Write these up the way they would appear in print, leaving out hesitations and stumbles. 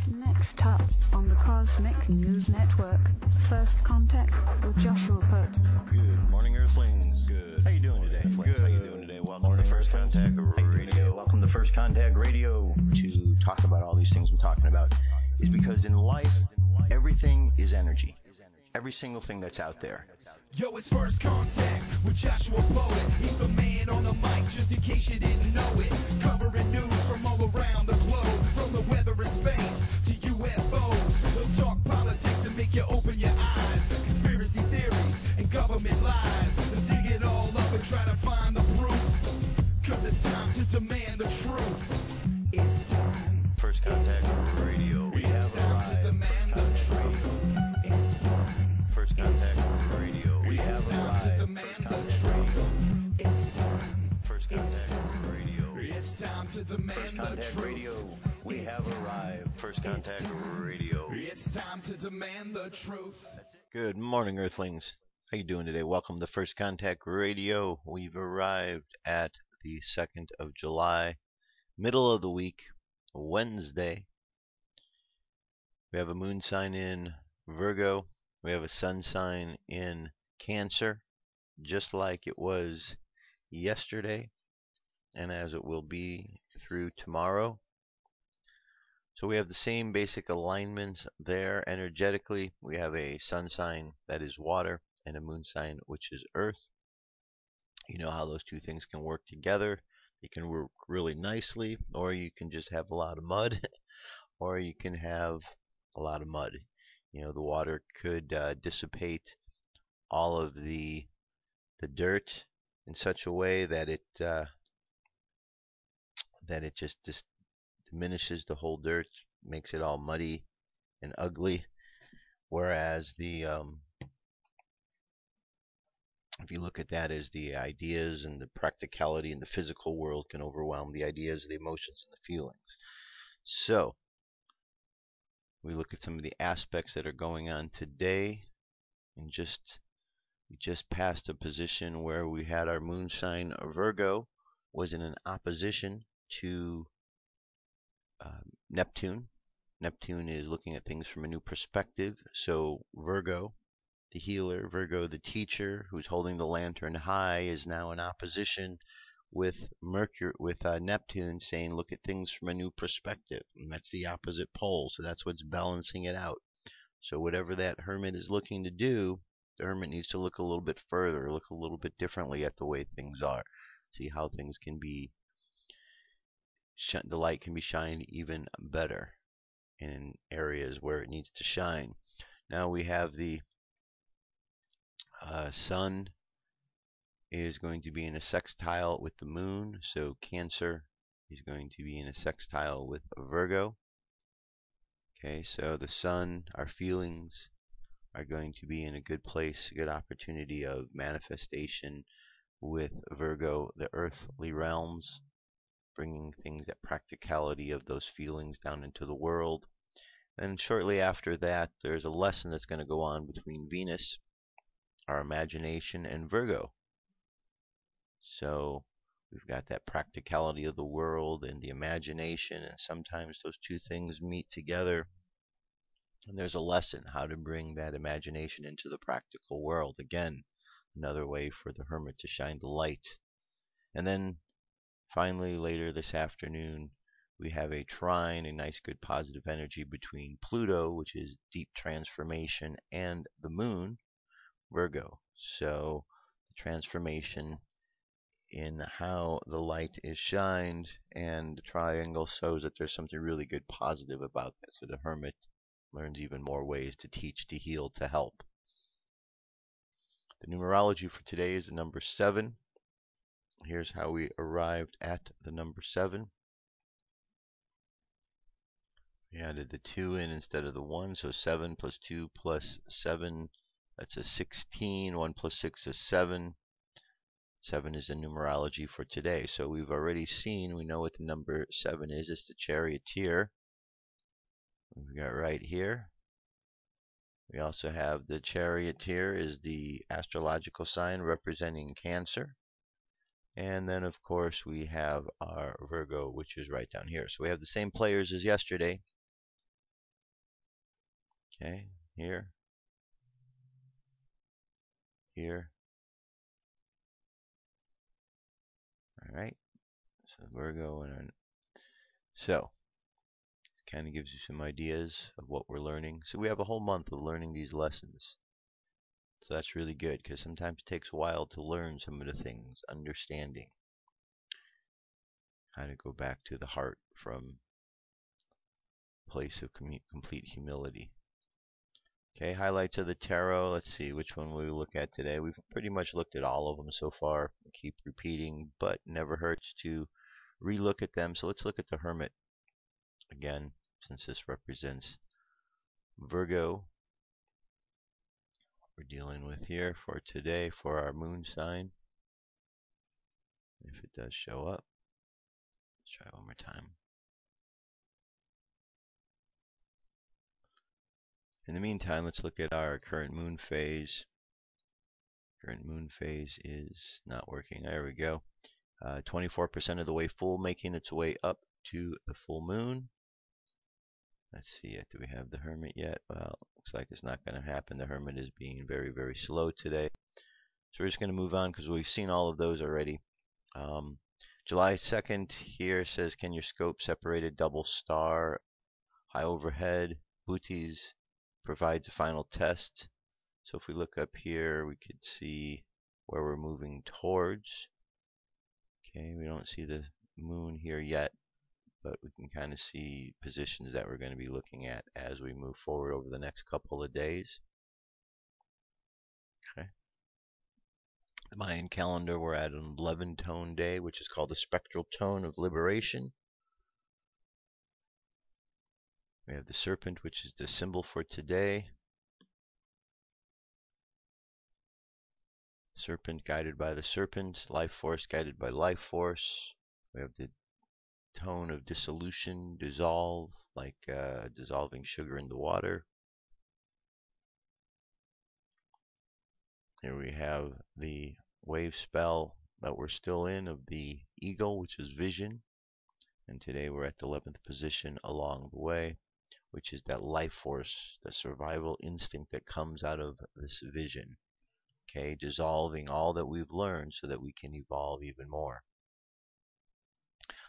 Next up on the Cosmic News Network, First Contact with Joshua Pert. Good morning, Earthlings. Good. How you doing today? Good. How you doing today? Welcome to First Contact Radio. Welcome to First Contact Radio. To talk about all these things I'm talking about is because in life, everything is energy. Every single thing that's out there. Yo, it's First Contact with Joshua Poet. He's the man on the mic, just in case you didn't know it. Covering news from all around the globe, from the weather and space to UFOs. He'll talk politics and make you open your eyes. Conspiracy theories and government lies. They'll dig it all up and try to find the proof. Cause it's time to demand the truth. It's time. First Contact Radio. We have time to demand the truth. It's time. First Contact Radio. We have time to demand the truth. It's time. First Contact Radio. It's time to demand the truth. Radio. We have arrived. First Contact Radio. It's time to demand the truth. Good morning, Earthlings. How you doing today? Welcome to First Contact Radio. We've arrived at the 2nd of July, middle of the week, Wednesday. We have a moon sign in Virgo. We have a sun sign in Cancer, just like it was yesterday, and as it will be through tomorrow. So we have the same basic alignments there energetically. We have a sun sign that is water and a moon sign which is earth. You know how those two things can work together. They can work really nicely, or you can just have a lot of mud, or you can have a lot of mud. You know, the water could dissipate all of the dirt in such a way that it just diminishes the whole dirt, makes it all muddy and ugly. Whereas the if you look at that as the ideas and the practicality in the physical world can overwhelm the ideas, the emotions, and the feelings. So we look at some of the aspects that are going on today, and we just passed a position where we had our moon sign Virgo was in an opposition to Neptune. Neptune is looking at things from a new perspective. So Virgo, the healer, Virgo, the teacher, who's holding the lantern high, is now in opposition with Neptune, saying look at things from a new perspective, and that's the opposite pole. So that's what's balancing it out. So whatever that hermit is looking to do, the hermit needs to look a little bit further, look a little bit differently at the way things are, see how things can be, the light can be shined even better in areas where it needs to shine. Now we have the sun is going to be in a sextile with the moon, so Cancer is going to be in a sextile with Virgo. Okay, so the sun, our feelings, are going to be in a good place, a good opportunity of manifestation with Virgo, the earthly realms, bringing things, that practicality of those feelings down into the world. And shortly after that, there's a lesson that's going to go on between Venus, our imagination, and Virgo. So we've got that practicality of the world and the imagination, and sometimes those two things meet together. And there's a lesson how to bring that imagination into the practical world. Again, another way for the hermit to shine the light. And then finally, later this afternoon, we have a trine, a nice, good, positive energy between Pluto, which is deep transformation, and the moon, Virgo. So the transformation in how the light is shined, and the triangle shows that there's something really good, positive about that. So the hermit learns even more ways to teach, to heal, to help. The numerology for today is the number 7. Here's how we arrived at the number 7. We added the 2 in instead of the 1, so 7 plus 2 plus 7, that's a 16. 1 plus 6 is 7. 7 is the numerology for today. So we've already seen, we know what the number 7 is. It's the charioteer. We've got right here. We also have the charioteer is the astrological sign representing Cancer. And then, of course, we have our Virgo, which is right down here. So we have the same players as yesterday. Okay, here, here. All right, so Virgo and so kind of gives you some ideas of what we're learning. So we have a whole month of learning these lessons. So that's really good because sometimes it takes a while to learn some of the things, understanding how to go back to the heart from a place of complete humility. Okay, highlights of the tarot. Let's see which one we look at today. We've pretty much looked at all of them so far. We keep repeating, but never hurts to relook at them. So let's look at the Hermit again, since this represents Virgo. We're dealing with here for today for our moon sign. If it does show up, let's try one more time. In the meantime, let's look at our current moon phase. Current moon phase is not working. There we go. 24% of the way full, making its way up to the full moon. Let's see, do we have the Hermit yet? Well, looks like it's not going to happen. The Hermit is being very, very slow today. So we're just going to move on because we've seen all of those already. July 2nd here says, can your scope separate a double star? High overhead, booties provides a final test. So if we look up here, we could see where we're moving towards. Okay, we don't see the moon here yet, but we can kind of see positions that we're going to be looking at as we move forward over the next couple of days. Okay. The Mayan calendar, we're at an 11-tone day, which is called the spectral tone of liberation. We have the serpent, which is the symbol for today. Serpent guided by the serpent, life force guided by life force. We have the tone of dissolution, dissolve, like dissolving sugar into water. Here we have the wave spell that we're still in of the eagle, which is vision. And today we're at the 11th position along the way, which is that life force, the survival instinct that comes out of this vision. Okay, dissolving all that we've learned so that we can evolve even more.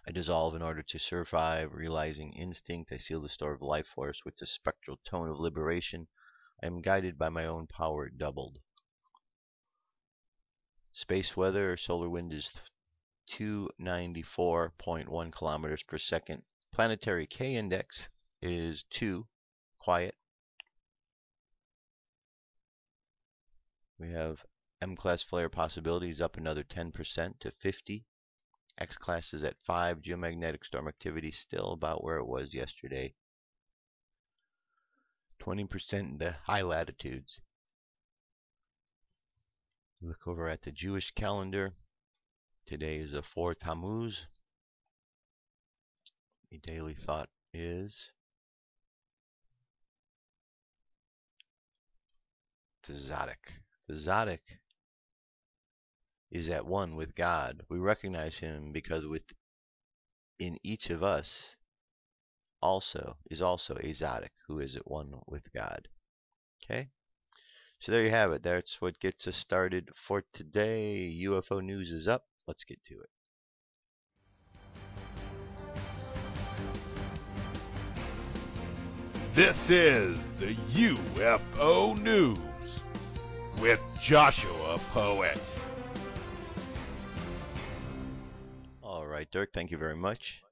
I dissolve in order to survive, realizing instinct. I seal the store of life force with the spectral tone of liberation. I am guided by my own power doubled. Space weather, solar wind is 294.1 kilometers per second. Planetary K index is 2, quiet. We have M-class flare possibilities up another 10% to 50. X-class is at 5. Geomagnetic storm activity still about where it was yesterday. 20% in the high latitudes. Look over at the Jewish calendar. Today is the 4th Tammuz. The daily thought is the Zodiac. The Zodiac is at one with God. We recognize him because within each of us is also a Zodiac who is at one with God. Okay? So there you have it. That's what gets us started for today. UFO news is up. Let's get to it. This is the UFO News with Joshua Poet. All right, Dirk, thank you very much.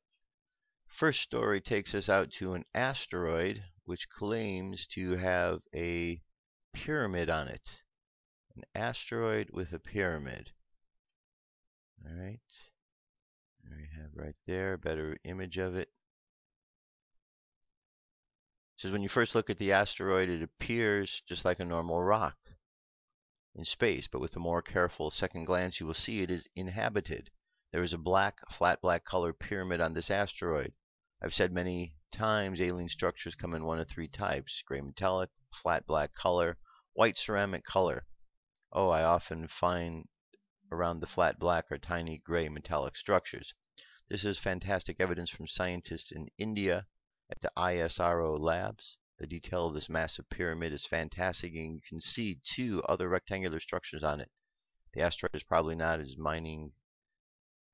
First story takes us out to an asteroid which claims to have a pyramid on it. An asteroid with a pyramid. All right. There we have right there a better image of it. It says when you first look at the asteroid, it appears just like a normal rock in space, but with a more careful second glance, you will see it is inhabited. There is a flat black colored pyramid on this asteroid. I've said many times alien structures come in one of 3 types: gray metallic, flat black color, white ceramic color. Oh, I often find around the flat black are tiny gray metallic structures. This is fantastic evidence from scientists in India at the ISRO labs. The detail of this massive pyramid is fantastic, and you can see two other rectangular structures on it. The asteroid is probably not as mining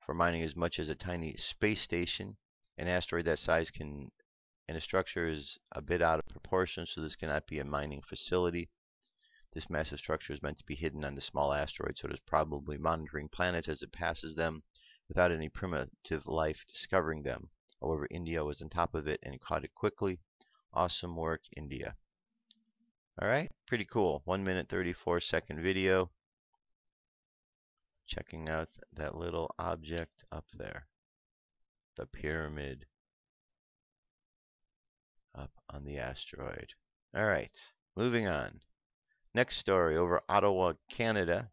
as much as a tiny space station. An asteroid that size and a structure is a bit out of proportion, so this cannot be a mining facility. This massive structure is meant to be hidden on the small asteroid, so it is probably monitoring planets as it passes them without any primitive life discovering them. However, India was on top of it and caught it quickly. Awesome work, India. Alright, pretty cool. 1 minute 34-second video. Checking out that little object up there. The pyramid up on the asteroid. Alright, moving on. Next story, over Ottawa, Canada.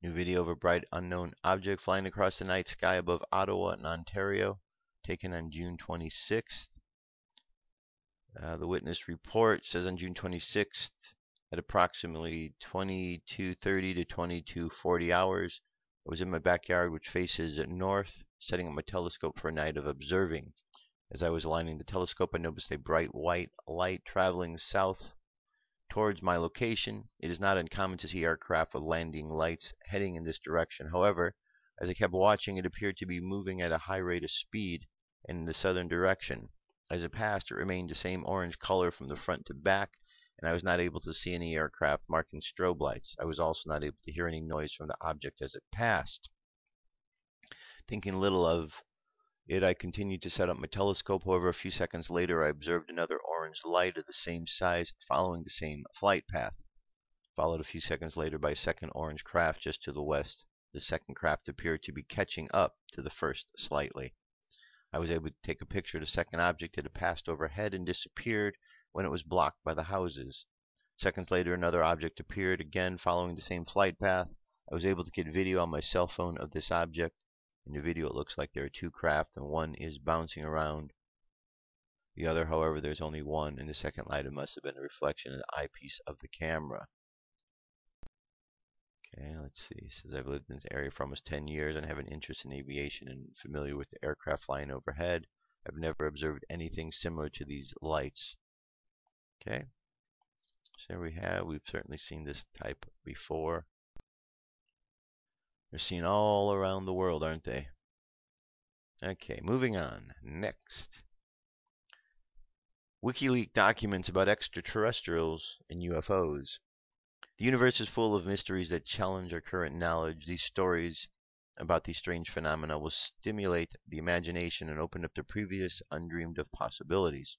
New video of a bright unknown object flying across the night sky above Ottawa in Ontario, taken on June 26th. The witness report says on June 26th, at approximately 22:30 to 22:40 hours, I was in my backyard, which faces north, setting up my telescope for a night of observing. As I was aligning the telescope, I noticed a bright white light traveling south towards my location. It is not uncommon to see aircraft with landing lights heading in this direction. However, as I kept watching, it appeared to be moving at a high rate of speed in the southern direction. As it passed, it remained the same orange color from the front to back, and I was not able to see any aircraft marking strobe lights. I was also not able to hear any noise from the object as it passed. Thinking little of it, I continued to set up my telescope. However, a few seconds later, I observed another orange light of the same size following the same flight path. Followed a few seconds later by a second orange craft just to the west. The second craft appeared to be catching up to the first slightly. I was able to take a picture of the second object. It had passed overhead and disappeared when it was blocked by the houses. Seconds later, another object appeared, again following the same flight path. I was able to get video on my cell phone of this object. In the video, it looks like there are two craft, and one is bouncing around the other. However, there's only one, and the second light must have been a reflection of the eyepiece of the camera. Okay, let's see. It says, I've lived in this area for almost 10 years and have an interest in aviation and familiar with the aircraft flying overhead. I've never observed anything similar to these lights. Okay, so there we have. We've certainly seen this type before. They're seen all around the world, aren't they? Okay, moving on. Next. Wikileaks documents about extraterrestrials and UFOs. The universe is full of mysteries that challenge our current knowledge. These stories about these strange phenomena will stimulate the imagination and open up the previous undreamed of possibilities.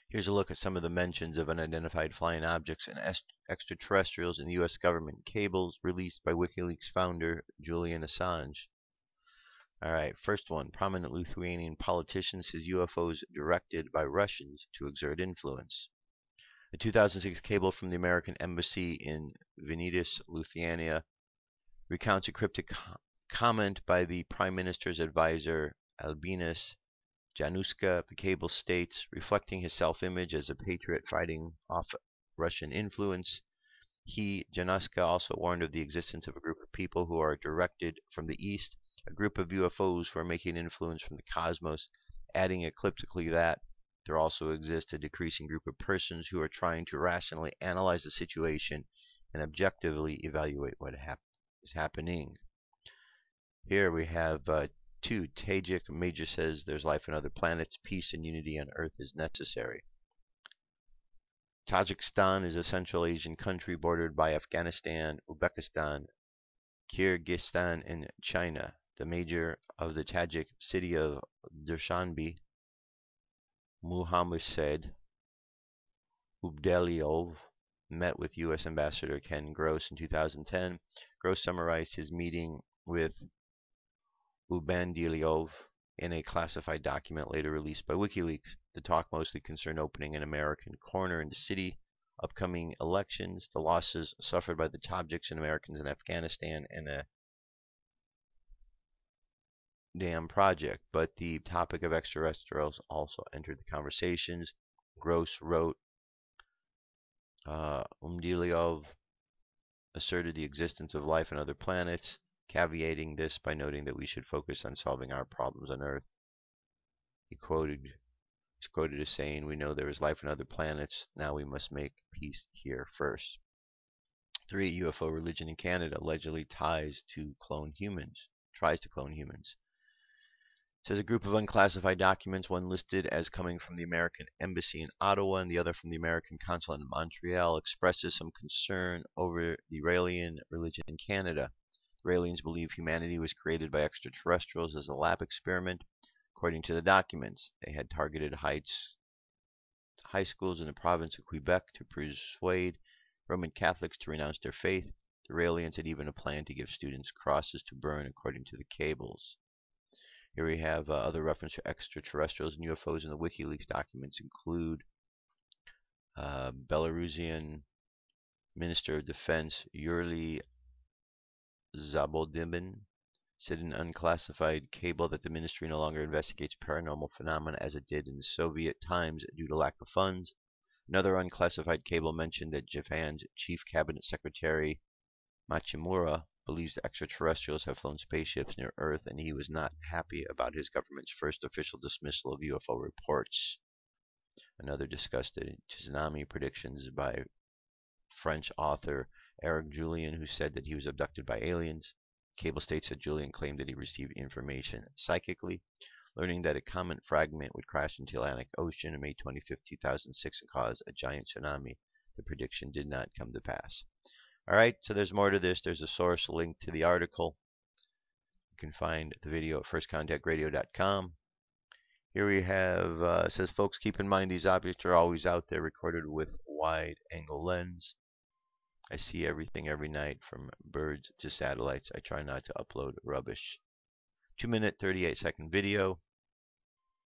Here's a look at some of the mentions of unidentified flying objects and extraterrestrials in the U.S. government cables released by WikiLeaks founder Julian Assange. Alright, first one. Prominent Lithuanian politician says UFOs directed by Russians to exert influence. A 2006 cable from the American Embassy in Vilnius, Lithuania, recounts a cryptic comment by the Prime Minister's advisor, Albinas Januska. The cable states, reflecting his self-image as a patriot fighting off Russian influence, Januska, also warned of the existence of a group of people who are directed from the east, a group of UFOs who are making influence from the cosmos, adding ecliptically that there also exists a decreasing group of persons who are trying to rationally analyze the situation and objectively evaluate what is happening. Here we have 2. Tajik Major says there's life on other planets. Peace and unity on Earth is necessary. Tajikistan is a Central Asian country bordered by Afghanistan, Uzbekistan, Kyrgyzstan, and China. The mayor of the Tajik city of Dushanbe, Muhammad Ubdeliov, met with U.S. Ambassador Ken Gross in 2010. Gross summarized his meeting with Ubandiliov in a classified document later released by WikiLeaks. The talk mostly concerned opening an American corner in the city, upcoming elections, the losses suffered by the Tajiks and Americans in Afghanistan, and a dam project. But the topic of extraterrestrials also entered the conversations. Gross wrote, Umdiliov asserted the existence of life on other planets, caveating this by noting that we should focus on solving our problems on Earth. He quoted He's quoted as saying, "We know there is life on other planets. Now we must make peace here first." 3. UFO religion in Canada allegedly tries to clone humans. Says a group of unclassified documents, one listed as coming from the American Embassy in Ottawa and the other from the American Consulate in Montreal, expresses some concern over the Raelian religion in Canada. The Raelians believe humanity was created by extraterrestrials as a lab experiment. According to the documents, they had targeted high schools in the province of Quebec to persuade Roman Catholics to renounce their faith. The Raelians had even a plan to give students crosses to burn, according to the cables. Here we have other reference to extraterrestrials and UFOs in the Wikileaks documents include Belarusian Minister of Defense Yuri Zabodimban said in an unclassified cable that the ministry no longer investigates paranormal phenomena as it did in the Soviet times due to lack of funds. Another unclassified cable mentioned that Japan's Chief Cabinet Secretary Machimura believes the extraterrestrials have flown spaceships near Earth, and he was not happy about his government's first official dismissal of UFO reports. Another discussed the tsunami predictions by French author Eric Julien, who said that he was abducted by aliens. Cable states that Julien claimed that he received information psychically, learning that a comet fragment would crash into the Atlantic Ocean on May 25, 2006 and cause a giant tsunami. The prediction did not come to pass. Alright, so there's more to this. There's a source link to the article. You can find the video at firstcontactradio.com. Here we have, it says, folks, keep in mind these objects are always out there, recorded with wide-angle lens. I see everything every night, from birds to satellites. I try not to upload rubbish. 2-minute, 38-second video.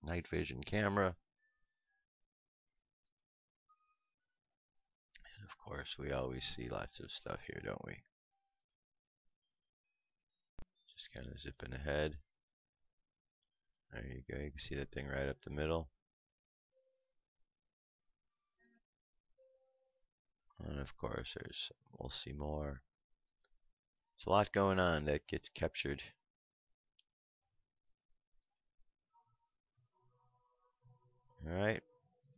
Night vision camera. And of course, we always see lots of stuff here, don't we? Just kind of zipping ahead. There you go. You can see that thing right up the middle. And of course, we'll see more. There's a lot going on that gets captured. Alright.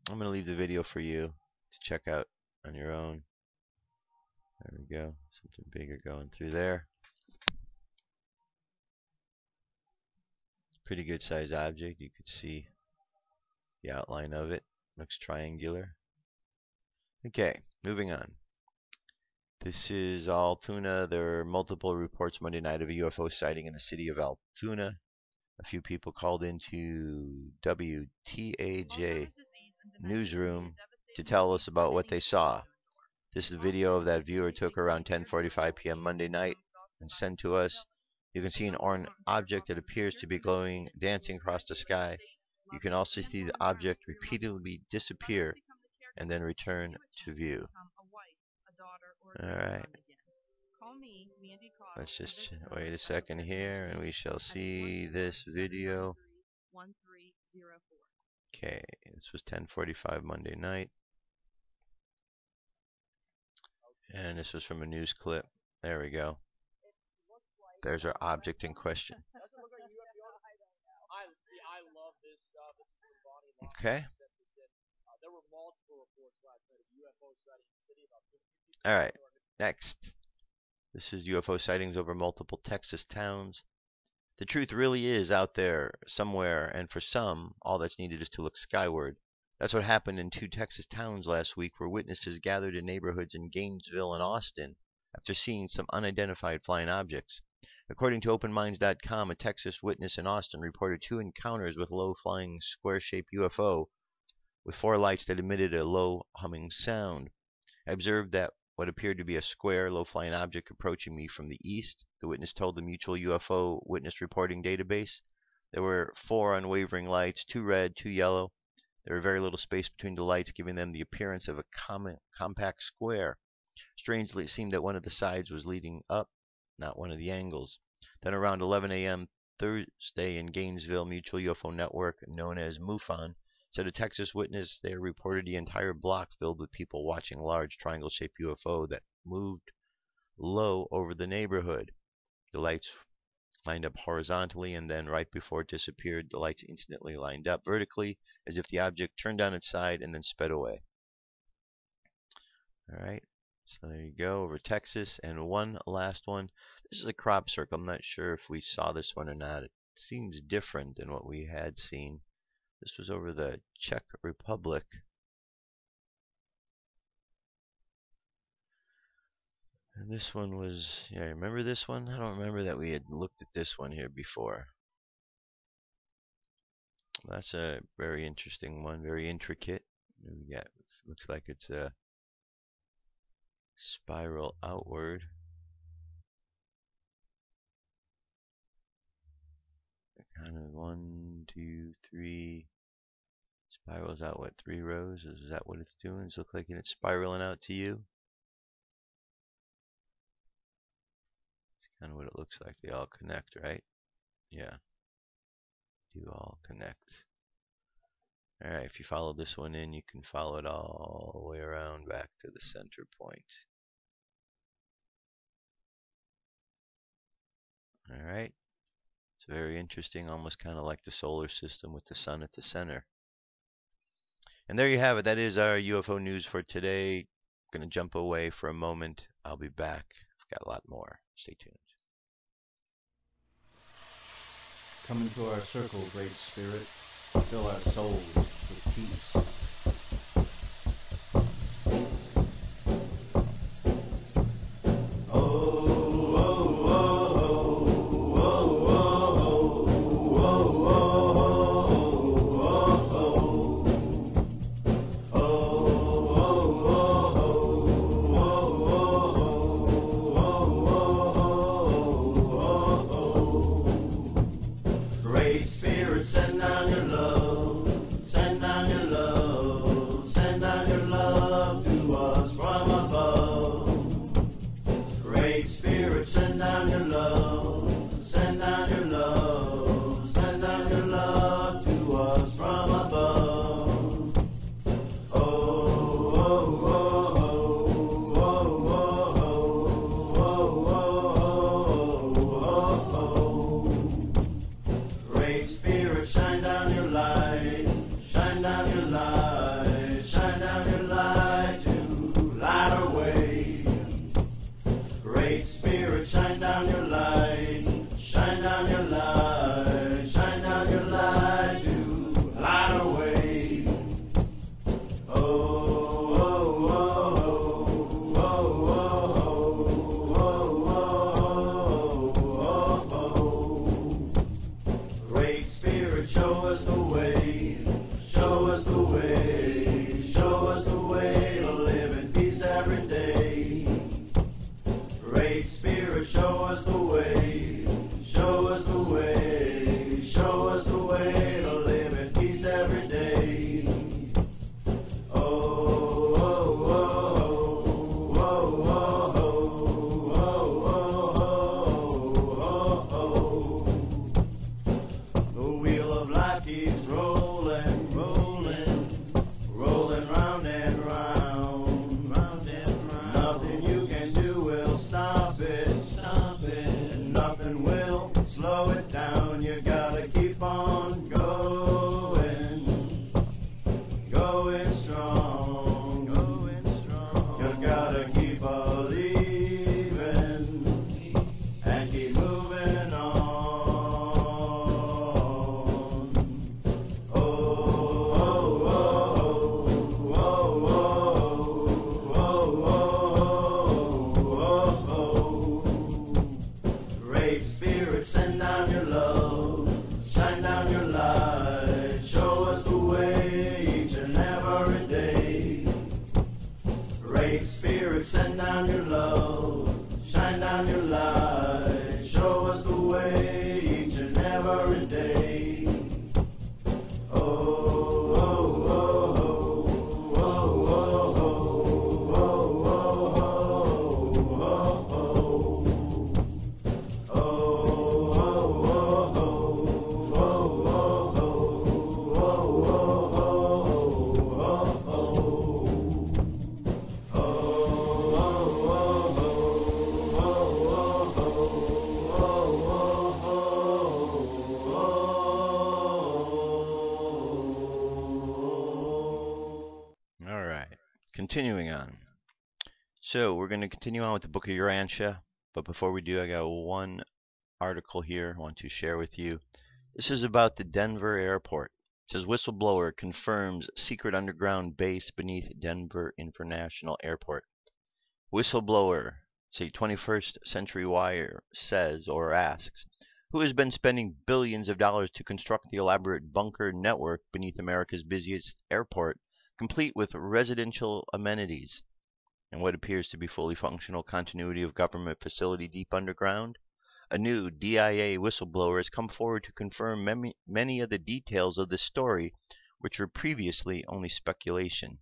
I'm going to leave the video for you to check out on your own. There we go. Something bigger going through there. Pretty good sized object. You could see the outline of it. Looks triangular. Okay, moving on. This is Altoona. There are multiple reports Monday night of a UFO sighting in the city of Altoona. A few people called into WTAJ newsroom to tell us about what they saw. This is a video of that viewer took around 10:45 p.m. Monday night and sent to us. You can see an orange object that appears to be glowing, dancing across the sky. You can also see the object repeatedly disappear and then return to view. Alright. Let's just wait a second here and we shall see this video. Okay, this was 10:45 Monday night. And this was from a news clip. There we go. There's our object in question. Okay. Alright, next. This is UFO sightings over multiple Texas towns. The truth really is out there somewhere, and for some, all that's needed is to look skyward. That's what happened in 2 Texas towns last week, where witnesses gathered in neighborhoods in Gainesville and Austin after seeing some unidentified flying objects. According to OpenMinds.com, a Texas witness in Austin reported 2 encounters with low-flying square-shaped UFO with 4 lights that emitted a low humming sound. I observed that what appeared to be a square, low-flying object approaching me from the east. The witness told the Mutual UFO Witness Reporting Database. There were 4 unwavering lights, 2 red, 2 yellow. There was very little space between the lights, giving them the appearance of a compact square. Strangely, it seemed that one of the sides was leading up, not one of the angles. Then around 11 a.m. Thursday in Gainesville, Mutual UFO Network, known as MUFON, said a Texas witness there reported the entire block filled with people watching a large triangle-shaped UFO that moved low over the neighborhood. The lights lined up horizontally, and then right before it disappeared, the lights instantly lined up vertically, as if the object turned on its side and then sped away. Alright, so there you go, over Texas. And one last one. This is a crop circle. I'm not sure if we saw this one or not. It seems different than what we had seen. This was over the Czech Republic. And this one was, yeah, remember this one? I don't remember that we had looked at this one here before. That's a very interesting one, very intricate. We got, looks like it's a spiral outward. Kind of 1, 2, 3 spirals out. What, 3 rows? Is that what it's doing? Does it look like it's spiraling out to you? Kind of what it looks like. They all connect, right? Yeah. Do all connect. Alright, if you follow this one in, you can follow it all the way around back to the center point. Alright. It's very interesting, almost kind of like the solar system with the sun at the center. And there you have it. That is our UFO news for today. I'm going to jump away for a moment. I'll be back. I've got a lot more. Stay tuned. Come into our circle, Great Spirit. Fill our souls with peace. Great Spirit, send down your love, shine down your light. Continuing on. So we're going to continue on with the Book of Urantia, but before we do, I got one article here I want to share with you. This is about the Denver airport. It says Whistleblower confirms secret underground base beneath Denver International Airport. Whistleblower, say 21st Century Wire, says or asks, who has been spending billions of dollars to construct the elaborate bunker network beneath America's busiest airport, complete with residential amenities and what appears to be fully functional continuity of government facility deep underground? A new DIA whistleblower has come forward to confirm many of the details of this story, which were previously only speculation.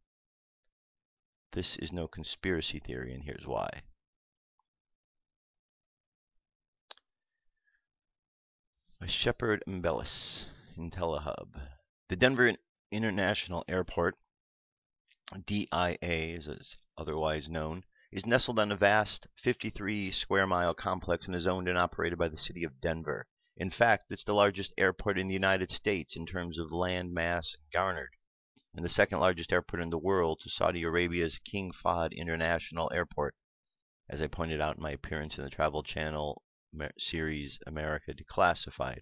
This is no conspiracy theory, and here's why. By Shepard Mbellis, Int'l. The Denver International Airport, DIA as it's otherwise known, is nestled on a vast 53-square-mile complex and is owned and operated by the city of Denver. In fact, it's the largest airport in the United States in terms of land mass garnered, and the second largest airport in the world to Saudi Arabia's King Fahd International Airport, as I pointed out in my appearance in the Travel Channel series America Declassified.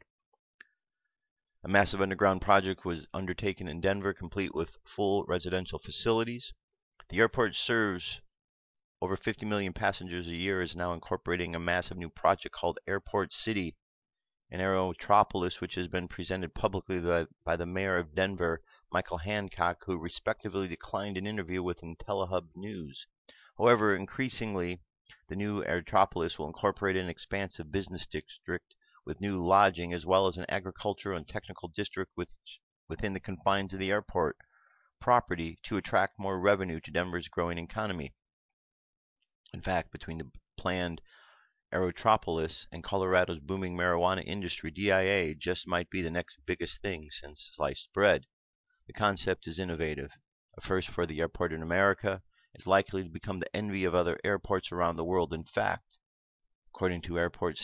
A massive underground project was undertaken in Denver, complete with full residential facilities. The airport serves over 50 million passengers a year, is now incorporating a massive new project called Airport City, an aerotropolis which has been presented publicly by the mayor of Denver, Michael Hancock, who respectively declined an interview with Int'l News. However, increasingly, the new aerotropolis will incorporate an expansive business district with new lodging, as well as an agricultural and technical district within the confines of the airport property to attract more revenue to Denver's growing economy. In fact, between the planned aerotropolis and Colorado's booming marijuana industry, DIA just might be the next biggest thing since sliced bread. The concept is innovative, a first for the airport in America. It's likely to become the envy of other airports around the world. In fact, according to Airport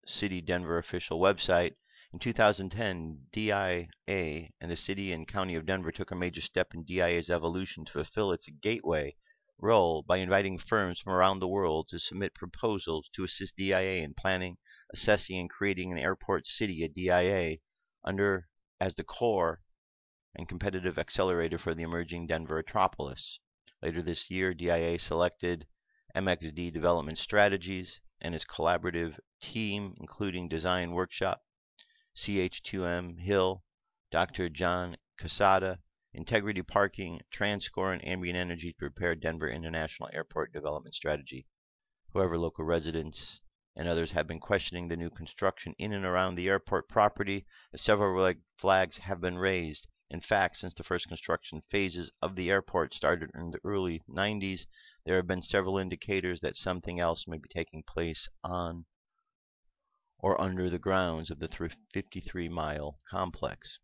City Denver official website, in 2010, DIA and the city and county of Denver took a major step in DIA's evolution to fulfill its gateway role by inviting firms from around the world to submit proposals to assist DIA in planning, assessing, and creating an airport city at DIA under as the core and competitive accelerator for the emerging Denver metropolis. Later this year, DIA selected MXD Development Strategies and its collaborative team, including Design Workshop, CH2M Hill, Dr. John Casada, Integrity Parking, Transcore, and Ambient Energy to prepare Denver International Airport Development Strategy. However, local residents and others have been questioning the new construction in and around the airport property, as several red flags have been raised. In fact, since the first construction phases of the airport started in the early 90s, there have been several indicators that something else may be taking place on or under the grounds of the 53-mile complex.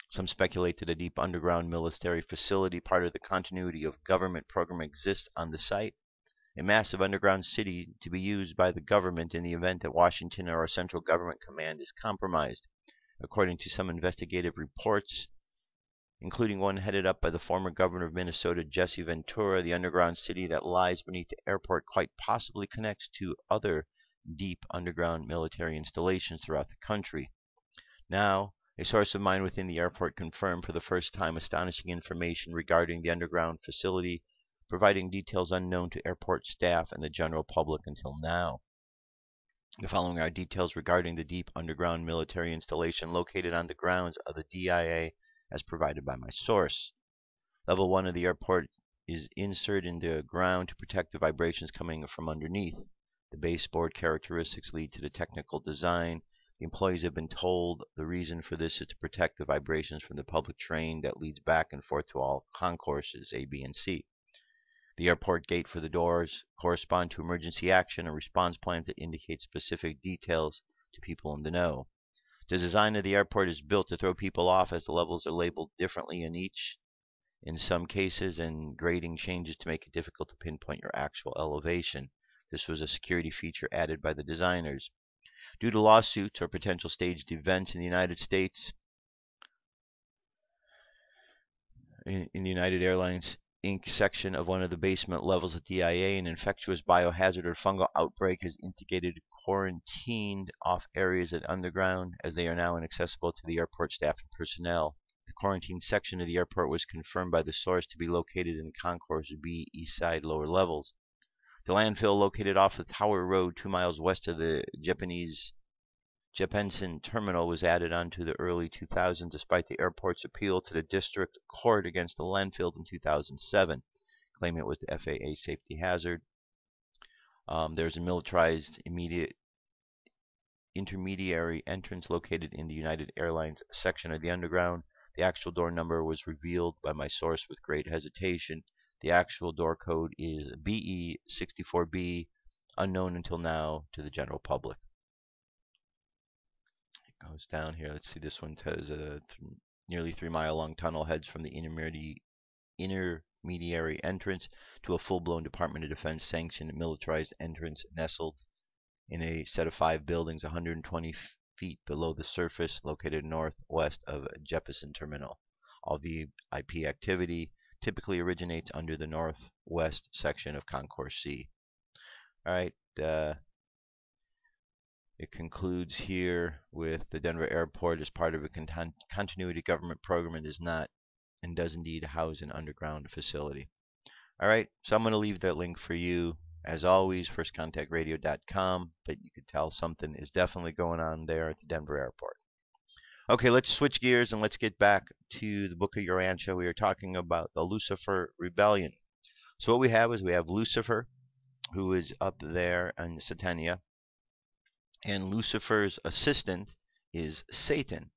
Some speculate that a deep underground military facility, part of the continuity of government program, exists on the site, a massive underground city to be used by the government in the event that Washington or our central government command is compromised. According to some investigative reports, including one headed up by the former governor of Minnesota, Jesse Ventura, the underground city that lies beneath the airport quite possibly connects to other deep underground military installations throughout the country. Now, a source of mine within the airport confirmed for the first time astonishing information regarding the underground facility, providing details unknown to airport staff and the general public until now. The following are details regarding the deep underground military installation located on the grounds of the DIA as provided by my source. Level 1 of the airport is inserted in the ground to protect the vibrations coming from underneath. The baseboard characteristics lead to the technical design. The employees have been told the reason for this is to protect the vibrations from the public train that leads back and forth to all concourses A, B, and C. The airport gate for the doors correspond to emergency action and response plans that indicate specific details to people in the know. The design of the airport is built to throw people off as the levels are labeled differently in some cases, and grading changes to make it difficult to pinpoint your actual elevation. This was a security feature added by the designers. Due to lawsuits or potential staged events in the United States, in the United Airlines Inc. section of one of the basement levels at DIA, an infectious biohazard or fungal outbreak has instigated quarantined off areas at underground, as they are now inaccessible to the airport staff and personnel. The quarantine section of the airport was confirmed by the source to be located in Concourse B, east side, lower levels. The landfill, located off the Tower Road 2 miles west of the Jepenson terminal, was added onto the early 2000s despite the airport's appeal to the district court against the landfill in 2007, claiming it was the FAA safety hazard. There's a militarized intermediary entrance located in the United Airlines section of the underground. The actual door number was revealed by my source with great hesitation. The actual door code is BE64B, unknown until now to the general public. It goes down here. Let's see, this one says a nearly 3-mile-long tunnel heads from the intermediary entrance to a full-blown Department of Defense sanctioned militarized entrance nestled in a set of 5 buildings 120 feet below the surface, located northwest of Jeppesen Terminal. All VIP activity typically originates under the northwest section of Concourse C. Alright, it concludes here with the Denver Airport as part of a continuity government program and does indeed house an underground facility. Alright, so I'm going to leave that link for you. As always, firstcontactradio.com, but you could tell something is definitely going on there at the Denver Airport. Okay, let's switch gears and let's get back to the Book of Urantia. We are talking about the Lucifer Rebellion. So what we have is Lucifer, who is up there in Satania, and Lucifer's assistant is Satan.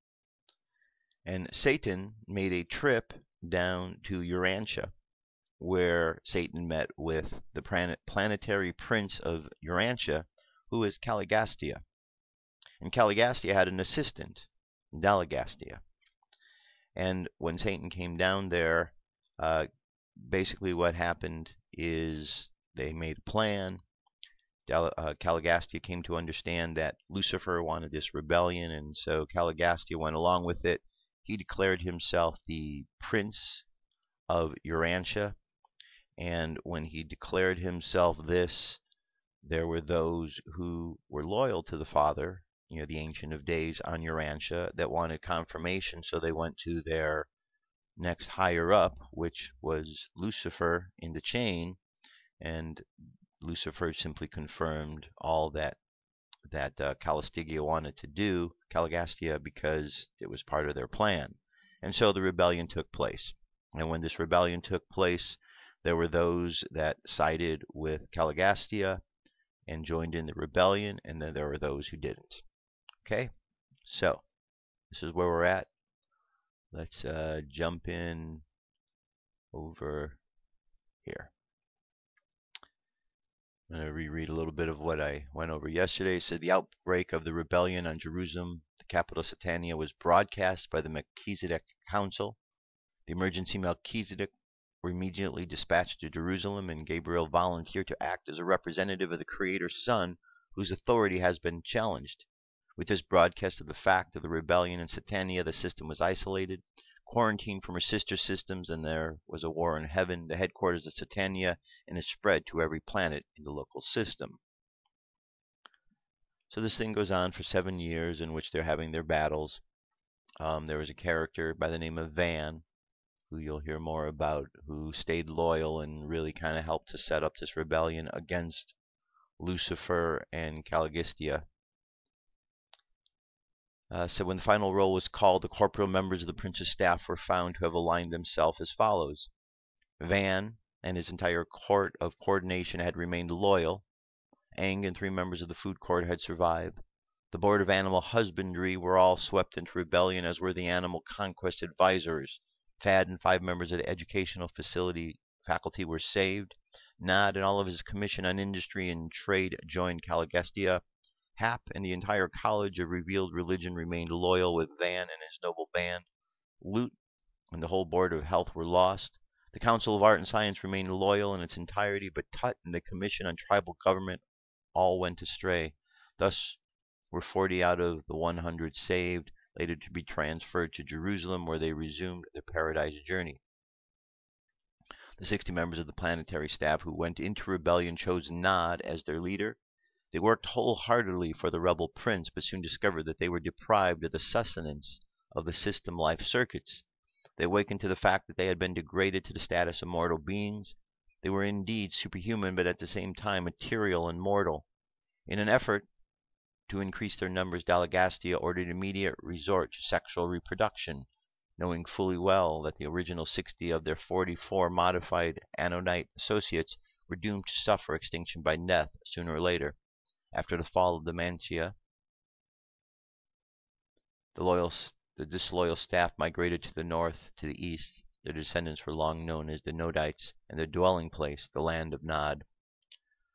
And Satan made a trip down to Urantia, where Satan met with the planetary prince of Urantia, who is Caligastia. And Caligastia had an assistant, Dalagastia. And when Satan came down there, basically what happened is they made a plan. Caligastia came to understand that Lucifer wanted this rebellion, and so Caligastia went along with it. He declared himself the prince of Urantia. And when he declared himself this, there were those who were loyal to the Father, the Ancient of Days on Urantia, that wanted confirmation, so they went to their next higher up, which was Lucifer in the chain, and Lucifer simply confirmed all that Caligastia wanted to do, because it was part of their plan. And so the rebellion took place. And when this rebellion took place, there were those that sided with Caligastia and joined in the rebellion, and then there were those who didn't. Okay, so this is where we're at. Let's jump in over here. I'm going to reread a little bit of what I went over yesterday. It said the outbreak of the rebellion on Jerusalem, the capital Satania, was broadcast by the Melchizedek Council. The emergency Melchizedek were immediately dispatched to Jerusalem, and Gabriel volunteered to act as a representative of the Creator's Son, whose authority has been challenged. With this broadcast of the fact of the rebellion in Satania, the system was isolated, quarantined from her sister systems, and there was a war in heaven, the headquarters of Satania, and it spread to every planet in the local system. So this thing goes on for 7 years, in which they're having their battles. There was a character by the name of Van, who you'll hear more about, who stayed loyal and really kind of helped to set up this rebellion against Lucifer and Caligastia. So when the final roll was called, the corporeal members of the prince's staff were found to have aligned themselves as follows. Van and his entire court of coordination had remained loyal. Aang and 3 members of the food court had survived. The board of animal husbandry were all swept into rebellion, as were the animal conquest advisors. Thad and 5 members of the educational faculty were saved. Nod and all of his commission on industry and trade joined Caligastia. Hap and the entire College of Revealed Religion remained loyal with Van and his noble band. Loot and the whole Board of Health were lost. The Council of Art and Science remained loyal in its entirety, but Tut and the Commission on Tribal Government all went astray. Thus were 40 out of the 100 saved, later to be transferred to Jerusalem, where they resumed their paradise journey. The 60 members of the planetary staff who went into rebellion chose Nod as their leader. They worked wholeheartedly for the rebel prince, but soon discovered that they were deprived of the sustenance of the system life circuits. They awakened to the fact that they had been degraded to the status of mortal beings. They were indeed superhuman, but at the same time material and mortal. In an effort to increase their numbers, Dalagastia ordered immediate resort to sexual reproduction, knowing fully well that the original 60 of their 44 modified Anodite associates were doomed to suffer extinction by death sooner or later. After the fall of Dalmatia, the disloyal staff migrated to the north, to the east. Their descendants were long known as the Nodites, and their dwelling place, the land of Nod.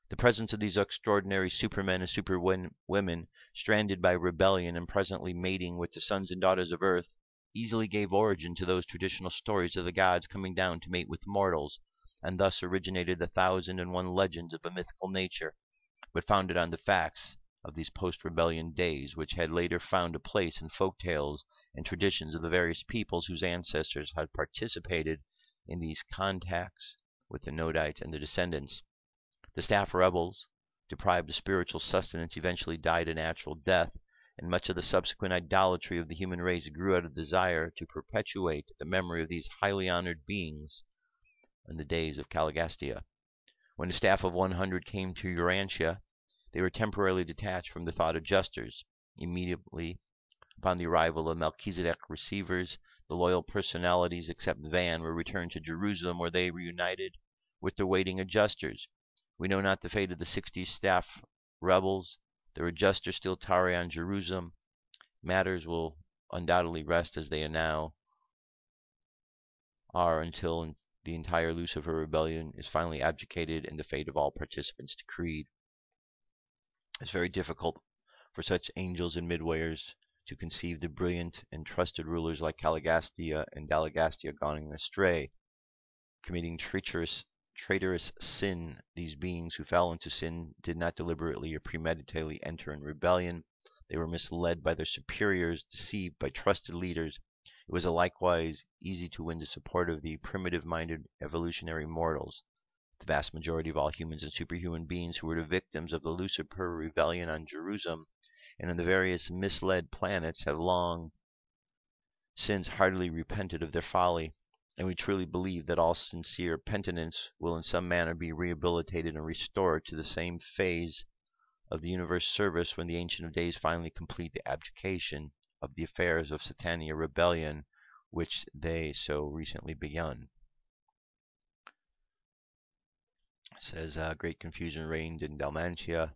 The presence of these extraordinary supermen and superwomen, stranded by rebellion and presently mating with the sons and daughters of Earth, easily gave origin to those traditional stories of the gods coming down to mate with mortals, and thus originated the 1,001 legends of a mythical nature, but founded on the facts of these post-rebellion days, which had later found a place in folk tales and traditions of the various peoples whose ancestors had participated in these contacts with the Nodites and their descendants. The staff rebels, deprived of spiritual sustenance, eventually died a natural death, and much of the subsequent idolatry of the human race grew out of desire to perpetuate the memory of these highly honored beings in the days of Dalagastia. When the staff of 100 came to Urantia, they were temporarily detached from the thought adjusters. Immediately upon the arrival of Melchizedek receivers, the loyal personalities, except Van, were returned to Jerusalem, where they reunited with their waiting adjusters. We know not the fate of the 60 staff rebels. Their adjusters still tarry on Jerusalem. Matters will undoubtedly rest as they now are until the entire Lucifer rebellion is finally abdicated and the fate of all participants decreed. It's very difficult for such angels and midwayers to conceive the brilliant and trusted rulers like Dalagastia and Dalagastia going astray, committing traitorous sin. These beings who fell into sin did not deliberately or premeditatedly enter in rebellion. They were misled by their superiors, deceived by trusted leaders. It was likewise easy to win the support of the primitive-minded evolutionary mortals. The vast majority of all humans and superhuman beings who were the victims of the Lucifer rebellion on Jerusalem and on the various misled planets have long since heartily repented of their folly, and we truly believe that all sincere penitents will in some manner be rehabilitated and restored to the same phase of the universe service when the Ancient of Days finally complete the abdication of the affairs of Satania rebellion, which they so recently begun. It says great confusion reigned in Dalmatia,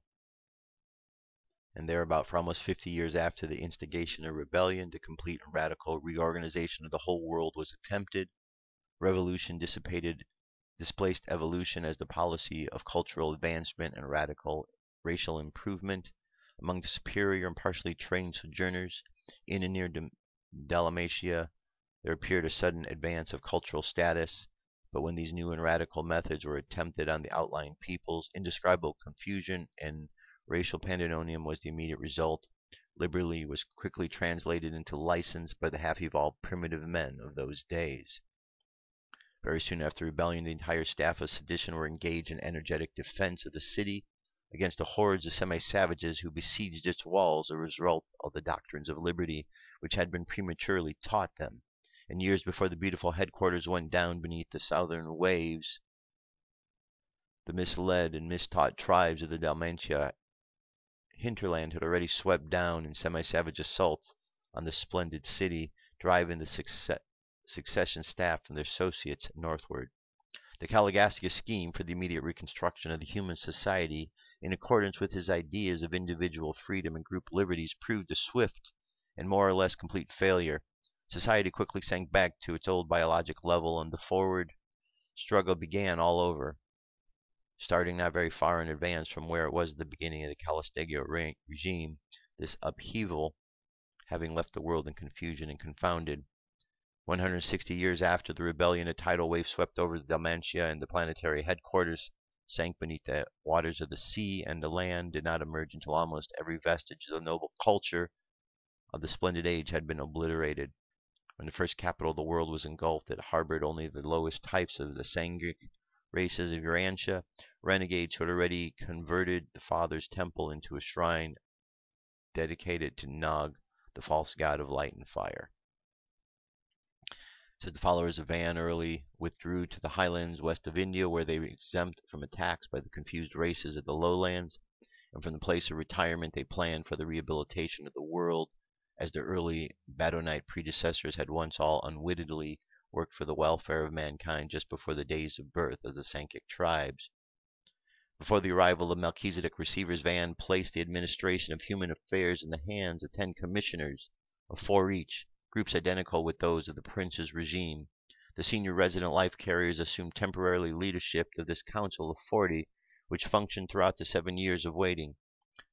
and thereabout for almost 50 years after the instigation of rebellion, the complete and radical reorganization of the whole world was attempted. Revolution displaced evolution as the policy of cultural advancement and radical racial improvement. Among the superior and partially trained sojourners in and near Dalmatia, there appeared a sudden advance of cultural status, but when these new and radical methods were attempted on the outlying peoples, indescribable confusion and racial pandemonium was the immediate result. Liberty was quickly translated into license by the half-evolved primitive men of those days. Very soon after rebellion, the entire staff of sedition were engaged in energetic defense of the city against the hordes of semi-savages who besieged its walls as a result of the doctrines of liberty which had been prematurely taught them. And years before the beautiful headquarters went down beneath the southern waves, the misled and mistaught tribes of the Dalmatia hinterland had already swept down in semi-savage assault on the splendid city, driving the succession staff and their associates northward. The Dalagastia scheme for the immediate reconstruction of the human society in accordance with his ideas of individual freedom and group liberties proved a swift and more or less complete failure. Society quickly sank back to its old biologic level, and the forward struggle began all over, starting not very far in advance from where it was at the beginning of the Dalagastia regime, this upheaval having left the world in confusion and confounded. 160 years after the rebellion, a tidal wave swept over the Dalmatia, and the planetary headquarters sank beneath the waters of the sea, and the land did not emerge until almost every vestige of the noble culture of the splendid age had been obliterated. When the first capital of the world was engulfed, it harbored only the lowest types of the Sanghic races of Urantia, renegades who had already converted the Father's temple into a shrine dedicated to Nog, the false god of light and fire. So the followers of Van early withdrew to the highlands west of India, where they were exempt from attacks by the confused races of the lowlands, and from the place of retirement they planned for the rehabilitation of the world, as their early Badonite predecessors had once all unwittingly worked for the welfare of mankind just before the days of birth of the Sanghic tribes. Before the arrival of Melchizedek receivers, Van placed the administration of human affairs in the hands of 10 commissioners, of 4 each, groups identical with those of the prince's regime. The senior resident life carriers assumed temporary leadership of this council of 40, which functioned throughout the 7 years of waiting.